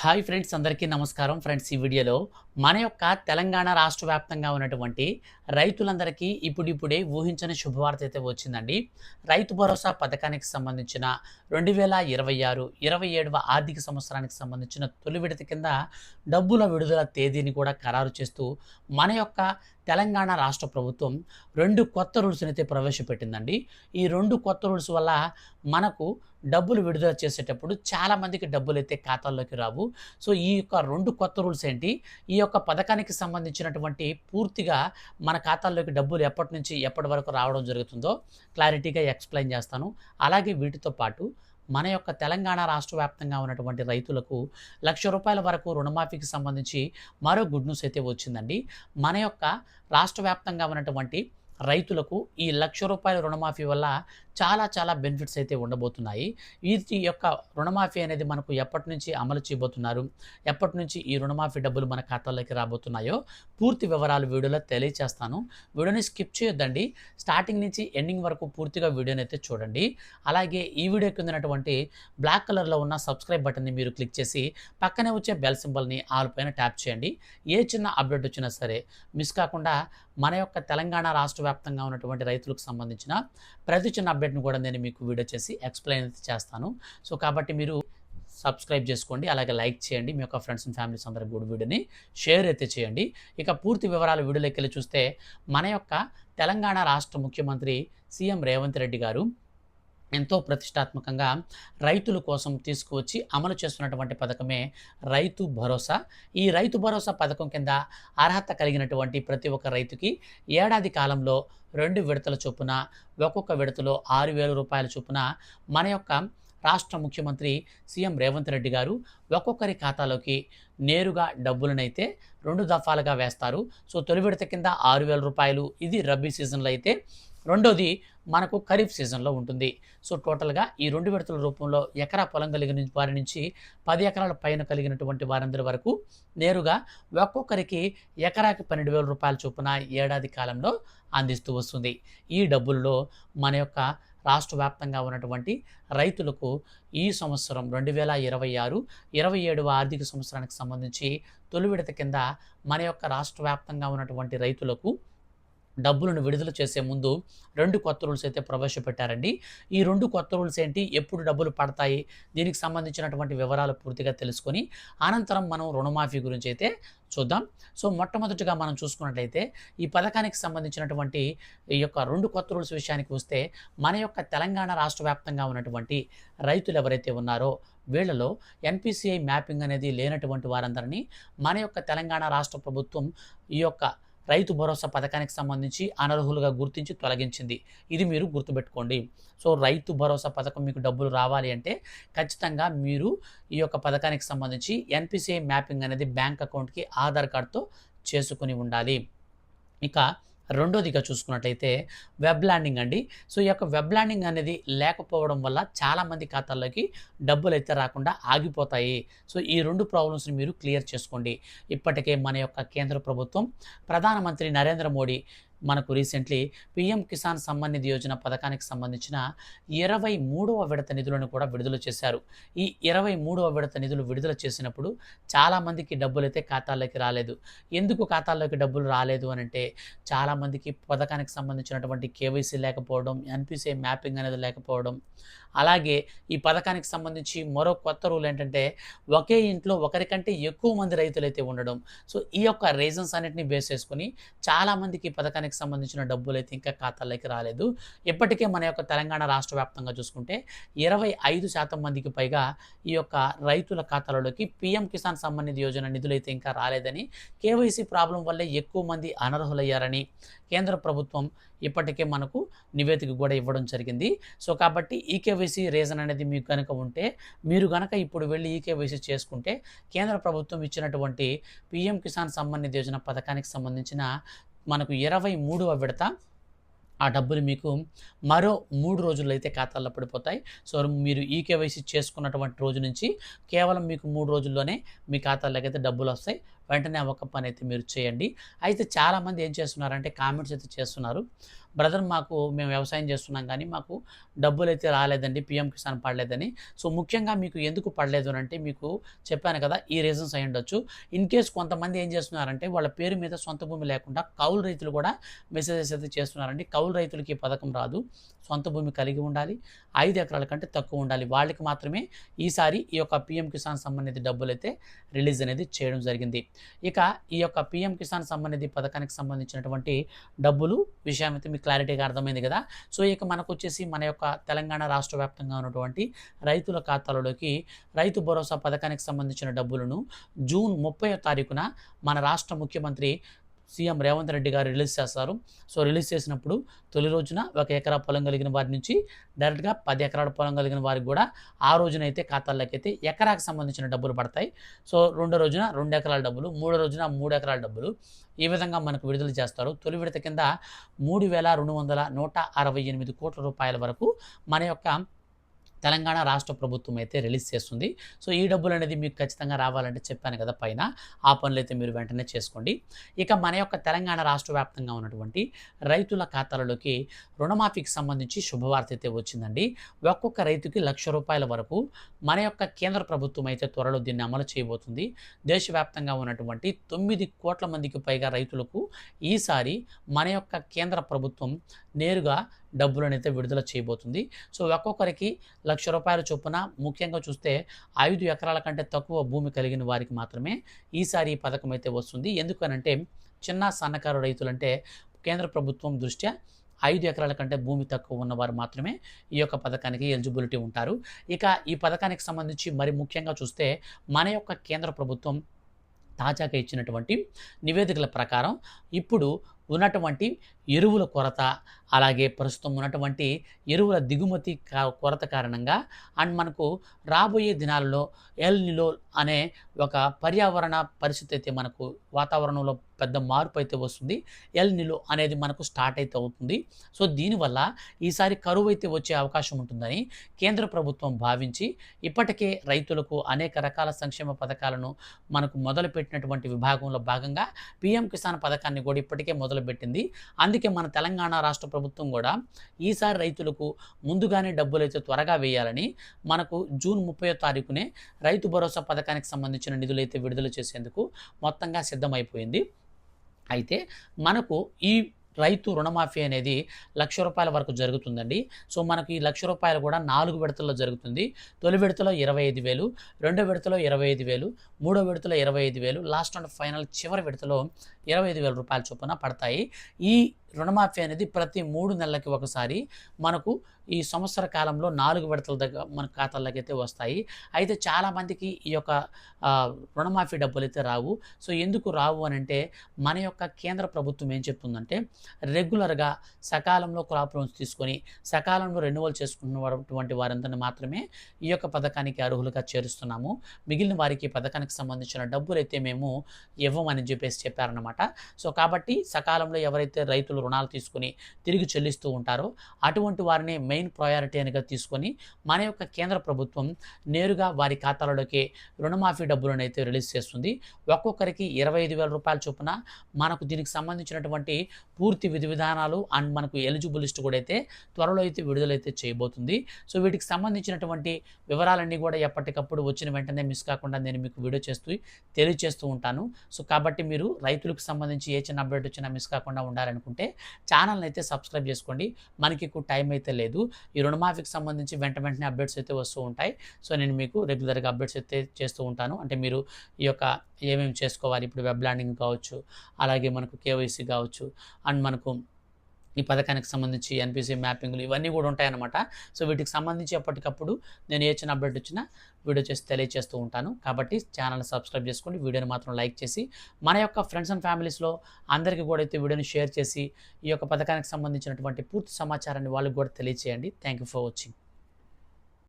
Hi friends, అందరికీ నమస్కారం. Friends, ఈ వీడియోలో మన యొక్క తెలంగాణ రాష్ట్ర వ్యాప్తంగా ఉన్నటువంటి రైతులందరికీ ఇప్పుడిప్పుడే ఊహించని శుభవార్త అయితే వచ్చిందండి. రైతు భరోసా పథకానికి సంబంధించిన 2026, 27వ ఆర్థిక సంవత్సరానికి సంబంధించిన తొలి విడత కింద డబ్బుల విడుదల తేదీని కూడా ఖరారు చేస్తూ మన యొక్క తెలంగాణ రాష్ట్ర ప్రభుత్వం 2 కొత్త రూల్స్‌ని అయితే ప్రవేశపెట్టిందండి. ఈ 2 కొత్త రూల్స్ వల్ల మనకు డబ్బులు విడుదల చేసేటప్పుడు చాలామందికి డబ్బులైతే ఖాతాల్లోకి రావు. సో, ఈ యొక్క 2 కొత్త రూల్స్ ఏంటి? ఈ యొక్క పథకానికి సంబంధించినటువంటి పూర్తిగా మన ఖాతాల్లోకి డబ్బులు ఎప్పటి నుంచి ఎప్పటి వరకు రావడం జరుగుతుందో క్లారిటీగా ఎక్స్‌ప్లెయిన్ చేస్తాను. అలాగే వీటితో పాటు మన యొక్క తెలంగాణ రాష్ట్ర వ్యాప్తంగా ఉన్నటువంటి రైతులకు రూ. 1,00,000 వరకు రుణమాఫీకి సంబంధించి మరో గుడ్ న్యూస్ అయితే వచ్చిందండి. మన యొక్క రాష్ట్ర వ్యాప్తంగా ఉన్నటువంటి రైతులకు ఈ రూ. 1,00,000 రుణమాఫీ వల్ల చాలా బెనిఫిట్స్ అయితే ఉండబోతున్నాయి. వీటి యొక్క రుణమాఫీ అనేది మనకు ఎప్పటి నుంచి అమలు చేయబోతున్నారు, ఎప్పటి నుంచి ఈ రుణమాఫీ డబ్బులు మన ఖాతాల్లోకి రాబోతున్నాయో పూర్తి వివరాలు వీడియోలో తెలియచేస్తాను. వీడియోని స్కిప్ చేయొద్దండి. స్టార్టింగ్ నుంచి ఎండింగ్ వరకు పూర్తిగా వీడియోని అయితే చూడండి. అలాగే ఈ వీడియో కింద ఉన్నటువంటి బ్లాక్ కలర్లో ఉన్న సబ్స్క్రైబ్ బటన్ని మీరు క్లిక్ చేసి పక్కనే వచ్చే బెల్ సింబల్ని ఆల్ పైన ట్యాప్ చేయండి. ఏ చిన్న అప్డేట్ వచ్చినా సరే మిస్ కాకుండా మన యొక్క తెలంగాణ రాష్ట్ర వ్యాప్తంగా ఉన్నటువంటి రైతులకు సంబంధించిన ప్రతి చిన్న అప్డేట్‌ని కూడా నేను మీకు వీడియో చేసి ఎక్స్‌ప్లెయిన్ అయితే చేస్తాను. సో, కాబట్టి మీరు సబ్స్క్రైబ్ చేసుకోండి. అలాగే లైక్ చేయండి. మీ యొక్క ఫ్రెండ్స్ అండ్ ఫ్యామిలీస్ అందరికి కూడా వీడియోని షేర్ అయితే చేయండి. ఇక పూర్తి వివరాలు వీడియోలోకెళ్ళి చూస్తే మన యొక్క తెలంగాణ రాష్ట్ర ముఖ్యమంత్రి సీఎం రేవంత్ రెడ్డి గారు ఎంతో ప్రతిష్టాత్మకంగా రైతుల కోసం తీసుకువచ్చి అమలు చేస్తున్నటువంటి పథకమే రైతు భరోసా. ఈ రైతు భరోసా పథకం కింద అర్హత కలిగినటువంటి ప్రతి ఒక్క రైతుకి ఏడాది కాలంలో 2 విడతల చొప్పున ఒక్కొక్క విడతలో రూ. 6,000 చొప్పున మన యొక్క రాష్ట్ర ముఖ్యమంత్రి సీఎం రేవంత్ రెడ్డి గారు ఒక్కొక్కరి ఖాతాలోకి నేరుగా డబ్బులనైతే 2 దఫాలుగా వేస్తారు. సో, తొలి విడత కింద రూ. 6,000 ఇది రబీ సీజన్‌లో అయితే, రెండోది మనకు ఖరీఫ్ సీజన్‌లో ఉంటుంది. సో, టోటల్‌గా ఈ 2 విడతల రూపంలో ఎకరా పొలం కలిగిన వారి నుంచి 10 ఎకరాల పైన కలిగినటువంటి వారందరి వరకు నేరుగా ఒక్కొక్కరికి ఎకరాకి రూ. 12,000 చొప్పున ఏడాది కాలంలో అందిస్తూ వస్తుంది. ఈ డబ్బుల్లో మన యొక్క రాష్ట్ర వ్యాప్తంగా ఉన్నటువంటి రైతులకు ఈ సంవత్సరం 2026, 27వ ఆర్థిక సంవత్సరానికి సంబంధించి తొలి విడత కింద మన యొక్క రాష్ట్ర వ్యాప్తంగా ఉన్నటువంటి రైతులకు డబ్బులను విడుదల చేసే ముందు 2 కొత్త రూల్స్ అయితే ప్రవేశపెట్టారండి. ఈ 2 కొత్త రూల్స్ ఏంటి? ఎప్పుడు డబ్బులు పడతాయి? దీనికి సంబంధించినటువంటి వివరాలు పూర్తిగా తెలుసుకొని అనంతరం మనం రుణమాఫీ గురించి అయితే చూద్దాం. సో, మొట్టమొదటిగా మనం చూసుకున్నట్లయితే ఈ పథకానికి సంబంధించినటువంటి ఈ యొక్క 2 కొత్త రూల్స్ విషయానికి వస్తే మన యొక్క తెలంగాణ రాష్ట్ర వ్యాప్తంగా ఉన్నటువంటి రైతులు ఎవరైతే ఉన్నారో వీళ్ళలో ఎన్‌పీసీఐ మ్యాపింగ్ అనేది లేనటువంటి వారందరినీ మన యొక్క తెలంగాణ రాష్ట్ర ప్రభుత్వం ఈ యొక్క రైతు భరోసా పథకానికి సంబంధించి అనర్హులుగా గుర్తించి తొలగించింది. ఇది మీరు గుర్తుపెట్టుకోండి. సో, రైతు భరోసా పథకం మీకు డబ్బులు రావాలి అంటే ఖచ్చితంగా మీరు ఈ యొక్క పథకానికి సంబంధించి ఎన్‌పీసీఐ మ్యాపింగ్ అనేది బ్యాంక్ అకౌంట్‌కి ఆధార్ కార్డ్‌తో చేసుకొని ఉండాలి. ఇక రెండోదిగా చూసుకున్నట్లయితే వెబ్ ల్యాండింగ్ అండి. సో, ఈ యొక్క వెబ్ ల్యాండింగ్ అనేది లేకపోవడం వల్ల చాలామంది ఖాతాల్లోకి డబ్బులైతే రాకుండా ఆగిపోతాయి. సో, ఈ 2 ప్రాబ్లమ్స్‌ని మీరు క్లియర్ చేసుకోండి. ఇప్పటికే మన యొక్క కేంద్ర ప్రభుత్వం ప్రధానమంత్రి నరేంద్ర మోడీ మనకు రీసెంట్లీ పీఎం కిసాన్ సమ్మాన్ నిధి యోజన పథకానికి సంబంధించిన 23వ విడత నిధులను కూడా విడుదల చేశారు. ఈ 23వ విడత నిధులు విడుదల చేసినప్పుడు చాలామందికి డబ్బులైతే ఖాతాల్లోకి రాలేదు. ఎందుకు ఖాతాల్లోకి డబ్బులు రాలేదు అనంటే చాలామందికి పథకానికి సంబంధించినటువంటి కేవైసీ లేకపోవడం, ఎన్‌పీసీఐ మ్యాపింగ్ అనేది లేకపోవడం, అలాగే ఈ పథకానికి సంబంధించి మరో కొత్త రూల్ ఏంటంటే ఒకే ఇంట్లో ఒకరికంటే ఎక్కువ మంది రైతులైతే ఉండడం. సో, ఈ యొక్క రీజన్స్ అన్నిటిని బేస్ చేసుకొని చాలామందికి ఈ పథకానికి సంబంధించిన డబ్బులైతే ఇంకా ఖాతాల్లోకి రాలేదు. ఇప్పటికే మన యొక్క తెలంగాణ రాష్ట్ర వ్యాప్తంగా చూసుకుంటే 25% మందికి పైగా ఈ యొక్క రైతుల ఖాతాలలోకి పీఎం కిసాన్ సమ్మాన్ నిధి యోజన నిధులైతే ఇంకా రాలేదని, కేవైసీ ప్రాబ్లం వల్లే ఎక్కువ మంది అనర్హులయ్యారని కేంద్ర ప్రభుత్వం ఇప్పటికే మనకు నివేదిక కూడా ఇవ్వడం జరిగింది. సో, కాబట్టి ఈకేవైసీ రీజన్ అనేది మీకు గనుక ఉంటే మీరు గనక ఇప్పుడు వెళ్లి ఈకేవైసీ చేసుకుంటే కేంద్ర ప్రభుత్వం ఇచ్చినటువంటి పీఎం కిసాన్ సమ్మాన్ నిధి యోజన పథకానికి సంబంధించిన మనకు 23వ విడత ఆ డబ్బులు మీకు మరో 3 రోజుల్లో అయితే ఖాతాల్లో పడిపోతాయి. సో, మీరు ఈకేవైసీ చేసుకున్నటువంటి రోజు నుంచి కేవలం మీకు 3 రోజుల్లోనే మీ ఖాతాల్లోకైతే డబ్బులొస్తాయి. వెంటనే ఆ ఒక్క పని అయితే మీరు చేయండి. అయితే చాలామంది ఏం చేస్తున్నారంటే కామెంట్స్ అయితే చేస్తున్నారు. బ్రదర్ మేము వ్యవసాయం చేస్తున్నాం కానీ మాకు డబ్బులైతే రాలేదండి. పీఎం కిసాన్ పడలేదని. సో, ముఖ్యంగా మీకు ఎందుకు పడలేదు అనంటే మీకు చెప్పాను కదా! ఈ రీజన్స్ అయ్యుండొచ్చు. ఇన్ కేస్ కొంతమంది ఏం చేస్తున్నారంటే వాళ్ళ పేరు మీద సొంత భూమి లేకుండా కౌలు రైతులు కూడా మెసేజెస్ అయితే చేస్తున్నారండి. కౌలు రైతులకి ఈ పథకం రాదు. సొంత భూమి కలిగి ఉండాలి. 5 ఎకరాల కంటే తక్కువ ఉండాలి. వాళ్ళకి మాత్రమే ఈసారి ఈ యొక్క పీఎం కిసాన్ సమ్మాన్ నిధి డబ్బులైతే రిలీజ్ అనేది చేయడం జరిగింది. ఇక ఈ యొక్క పీఎం కిసాన్ సమ్మాన్ నిధి పథకానికి సంబంధించినటువంటి డబ్బులు విషయం అయితే మీకు క్లారిటీగా అర్థమైంది కదా! సో, ఇక మనకొచ్చేసి మన యొక్క తెలంగాణ రాష్ట్ర వ్యాప్తంగా ఉన్నటువంటి రైతుల ఖాతాలలోకి రైతు భరోసా పథకానికి సంబంధించిన డబ్బులను జూన్ 30వ తారీఖున మన రాష్ట్ర ముఖ్యమంత్రి సీఎం రేవంత్ రెడ్డి గారు రిలీజ్ చేస్తారు. సో, రిలీజ్ చేసినప్పుడు తొలి రోజున 1 ఎకరా పొలం కలిగిన వారి నుంచి డైరెక్ట్‌గా 10 ఎకరాల పొలం కలిగిన వారికి కూడా ఆ రోజునైతే ఖాతాల్లోకైతే ఎకరాకు సంబంధించిన డబ్బులు పడతాయి. సో, రెండో రోజున 2 ఎకరాల డబ్బులు, మూడో రోజున 3 ఎకరాల డబ్బులు ఈ విధంగా మనకు విడుదల చేస్తారు. తొలి విడత కింద 3,268 కోట్ల రూపాయల వరకు మన యొక్క తెలంగాణ రాష్ట్ర ప్రభుత్వం అయితే రిలీజ్ చేస్తుంది. సో, ఈ డబ్బులనేది మీకు ఖచ్చితంగా రావాలంటే చెప్పాను కదా పైన, ఆ పనులైతే మీరు వెంటనే చేసుకోండి. ఇక మన యొక్క తెలంగాణ రాష్ట్ర వ్యాప్తంగా ఉన్నటువంటి రైతుల ఖాతాలలోకి రుణమాఫీకి సంబంధించి శుభవార్త అయితే వచ్చిందండి. ఒక్కొక్క రైతుకి ₹1,00,000 వరకు మన యొక్క కేంద్ర ప్రభుత్వం అయితే త్వరలో దీన్ని అమలు చేయబోతుంది. దేశవ్యాప్తంగా ఉన్నటువంటి 9 కోట్ల మందికి పైగా రైతులకు ఈసారి మన యొక్క కేంద్ర ప్రభుత్వం నేరుగా డబ్బులనైతే విడుదల చేయబోతుంది. సో, ఒక్కొక్కరికి ₹1,00,000 చొప్పున ముఖ్యంగా చూస్తే 5 ఎకరాల కంటే తక్కువ భూమి కలిగిన వారికి మాత్రమే ఈసారి ఈ పథకం అయితే వస్తుంది. ఎందుకనంటే చిన్న సన్నకారు రైతులంటే కేంద్ర ప్రభుత్వం దృష్ట్యా 5 ఎకరాల కంటే భూమి తక్కువ ఉన్నవారు మాత్రమే ఈ యొక్క పథకానికి ఎలిజిబిలిటీ ఉంటారు. ఇక ఈ పథకానికి సంబంధించి మరి ముఖ్యంగా చూస్తే మన యొక్క కేంద్ర ప్రభుత్వం తాజాగా ఇచ్చినటువంటి నివేదికల ప్రకారం ఇప్పుడు ఉన్నటువంటి ఎరువుల కొరత, అలాగే ప్రస్తుతం ఉన్నటువంటి ఎరువుల దిగుమతి కొరత కారణంగా అండ్ మనకు రాబోయే దినాల్లో ఎల్ నినో అనే ఒక పర్యావరణ పరిస్థితి అయితే మనకు వాతావరణంలో పెద్ద మార్పు అయితే వస్తుంది. ఎల్ నినో అనేది మనకు స్టార్ట్ అయితే అవుతుంది. సో, దీనివల్ల ఈసారి కరువు అయితే వచ్చే అవకాశం ఉంటుందని కేంద్ర ప్రభుత్వం భావించి ఇప్పటికే రైతులకు అనేక రకాల సంక్షేమ పథకాలను మనకు మొదలుపెట్టినటువంటి విభాగంలో భాగంగా పీఎం కిసాన్ పథకాన్ని కూడా ఇప్పటికే మొదలుపెట్టింది. అందుకే మన తెలంగాణ రాష్ట్ర ప్రభుత్వం కూడా ఈసారి రైతులకు ముందుగానే డబ్బులైతే త్వరగా వేయాలని మనకు జూన్ 30వ తారీఖునే రైతు భరోసా పథకానికి సంబంధించిన నిధులైతే విడుదల చేసేందుకు మొత్తంగా సిద్ధమైపోయింది. అయితే మనకు ఈ రైతు రుణమాఫీ అనేది ₹1,00,000 వరకు జరుగుతుందండి. సో, మనకు ఈ ₹1,00,000 కూడా 4 విడతల్లో జరుగుతుంది. తొలి విడతలో 25,000, రెండో విడతలో 25,000, మూడో విడతలో 25,000, లాస్ట్ అండ్ ఫైనల్ చివరి విడతలో ₹25,000 చొప్పున పడతాయి. ఈ రుణమాఫీ అనేది ప్రతి 3 నెలలకి ఒకసారి మనకు ఈ సంవత్సర కాలంలో 4 విడతల మన ఖాతాల్లోకైతే వస్తాయి. అయితే చాలామందికి ఈ యొక్క రుణమాఫీ డబ్బులైతే రావు. సో, ఎందుకు రావు అనంటే మన యొక్క కేంద్ర ప్రభుత్వం ఏం చెప్తుందంటే రెగ్యులర్‌గా సకాలంలో క్రాప్ లోన్స్ తీసుకొని సకాలంలో రెన్యువల్ చేసుకున్నటువంటి వారందరిని మాత్రమే ఈ యొక్క పథకానికి అర్హులుగా చేరుస్తున్నాము. మిగిలిన వారికి ఈ పథకానికి సంబంధించిన డబ్బులైతే మేము ఇవ్వమని చెప్పారన్నమాట. సో, కాబట్టి సకాలంలో ఎవరైతే రైతులు రుణాలు తీసుకొని తిరిగి చెల్లిస్తూ ఉంటారో అటువంటి వారిని మెయిన్ ప్రయారిటీ అనిగా తీసుకొని మన యొక్క కేంద్ర ప్రభుత్వం నేరుగా వారి ఖాతాలలోకి రుణమాఫీ డబ్బులను అయితే రిలీజ్ చేస్తుంది. ఒక్కొక్కరికి ₹25,000 చొప్పున మనకు దీనికి సంబంధించినటువంటి పూర్తి విధి విధానాలు అండ్ మనకు ఎలిజిబుల్ లిస్ట్ కూడా అయితే త్వరలో అయితే విడుదలైతే చేయబోతుంది. సో, వీటికి సంబంధించినటువంటి వివరాలన్నీ కూడా ఎప్పటికప్పుడు వచ్చిన వెంటనే మిస్ కాకుండా నేను మీకు వీడియో తెలియజేస్తూ ఉంటాను. సో, కాబట్టి మీరు రైతులకు సంబంధించి ఏ చిన్న అప్డేట్ వచ్చినా మిస్ కాకుండా ఉండాలనుకుంటే ఛానల్ని అయితే సబ్స్క్రైబ్ చేసుకోండి. మనకి ఎక్కువ టైం అయితే లేదు. ఈ రుణమాఫీకి సంబంధించి వెంటనే అప్డేట్స్ అయితే వస్తూ ఉంటాయి. సో, నేను మీకు రెగ్యులర్‌గా అప్డేట్స్ అయితే చేస్తూ ఉంటాను. అంటే మీరు ఈ యొక్క ఏమేమి చేసుకోవాలి, ఇప్పుడు వెబ్ ల్యాండింగ్ కావచ్చు, అలాగే మనకు కేవైసీ కావచ్చు, అండ్ మనకు ఈ పథకానికి సంబంధించి ఎన్‌పీసీ మ్యాపింగ్‌లు ఇవన్నీ కూడా ఉంటాయన్నమాట. సో, వీటికి సంబంధించి ఎప్పటికప్పుడు నేను ఏ చిన్న అప్డేట్ వచ్చినా వీడియో చేసి తెలియజేస్తూ ఉంటాను. కాబట్టి ఛానల్‌ని సబ్స్క్రైబ్ చేసుకోండి. వీడియోని మాత్రం లైక్ చేసి మన యొక్క ఫ్రెండ్స్ అండ్ ఫ్యామిలీస్‌లో అందరికీ కూడా అయితే వీడియోని షేర్ చేసి ఈ యొక్క పథకానికి సంబంధించినటువంటి పూర్తి సమాచారాన్ని వాళ్ళకి కూడా తెలియజేయండి. Thank you for watching.